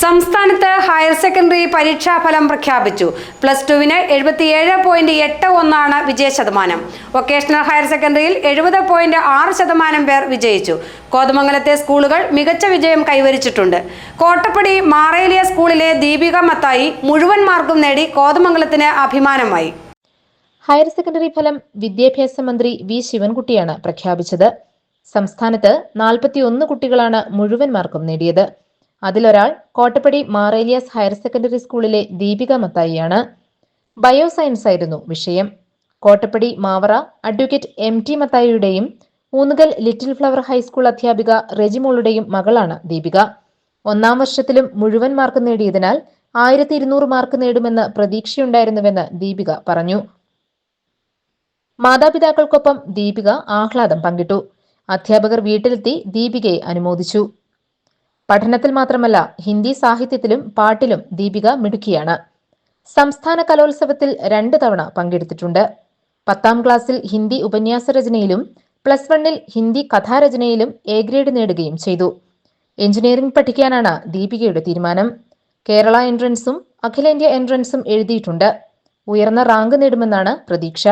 സംസ്ഥാനത്ത് higher secondary പരീക്ഷാഫലം പ്രഖ്യാപിച്ചു. +2-ന് 77.81 വിജയശതമാനം. വൊക്കേഷണൽ ഹയർ സെക്കൻഡറിയിൽ 70.6% പേർ വിജയിച്ചു. കോതമംഗലത്തെ സ്കൂളുകൾ മികച്ച വിജയം കൈവരിച്ചിട്ടുണ്ട്. കോട്ടപ്പടി മാറേലിയ സ്കൂളിലെ ദീപിക മത്തായി മുഴുവൻ മാർക്കും നേടി കോതമംഗലത്തിന് അഭിമാനമായി. ഹയർ സെക്കൻഡറി ഫലം വിദ്യാഭ്യാസ മന്ത്രി വി ശിവൻകുട്ടിയാണ് പ്രഖ്യാപിച്ചത്. സംസ്ഥാനത്ത് 41 കുട്ടികളാണ് മുഴുവൻ മാർക്കും നേടിയത്. അതിലൊരാൾ കോട്ടപ്പടി മാറേലിയസ് ഹയർ സെക്കൻഡറി സ്കൂളിലെ ദീപിക മത്തായിയാണ്. ബയോസയൻസ് ആയിരുന്നു വിഷയം. കോട്ടപ്പടി മാവറ അഡ്വക്കേറ്റ് MT മത്തായിയുടെയും ഊന്നുകൽ ലിറ്റിൽ ഫ്ലവർ ഹൈസ്കൂൾ അധ്യാപിക റെജിമോളുടെയും മകളാണ് ദീപിക. 1-ാം വർഷത്തിലും മുഴുവൻ മാർക്ക് നേടിയതിനാൽ 1200 മാർക്ക് നേടുമെന്ന് പ്രതീക്ഷയുണ്ടായിരുന്നുവെന്ന് ദീപിക പറഞ്ഞു. മാതാപിതാക്കൾക്കൊപ്പം ദീപിക ആഹ്ലാദം പങ്കിട്ടു. അധ്യാപകർ വീട്ടിലെത്തി ദീപികയെ അനുമോദിച്ചു. പഠനത്തിൽ മാത്രമല്ല ഹിന്ദി സാഹിത്യത്തിലും പാട്ടിലും ദീപിക മിടുക്കിയാണ്. സംസ്ഥാന കലോത്സവത്തിൽ 2 തവണ പങ്കെടുത്തിട്ടുണ്ട്. 10ാം ക്ലാസ്സിൽ ഹിന്ദി ഉപന്യാസ രചനയിലും +1-ൽ ഹിന്ദി കഥാരചനയിലും A ഗ്രേഡ് നേടുകയും ചെയ്തു. എഞ്ചിനീയറിംഗ് പഠിക്കാനാണ് ദീപികയുടെ തീരുമാനം. കേരള എൻട്രൻസും അഖിലേന്ത്യാ എൻട്രൻസും എഴുതിയിട്ടുണ്ട്. ഉയർന്ന റാങ്ക് നേടുമെന്നാണ് പ്രതീക്ഷ.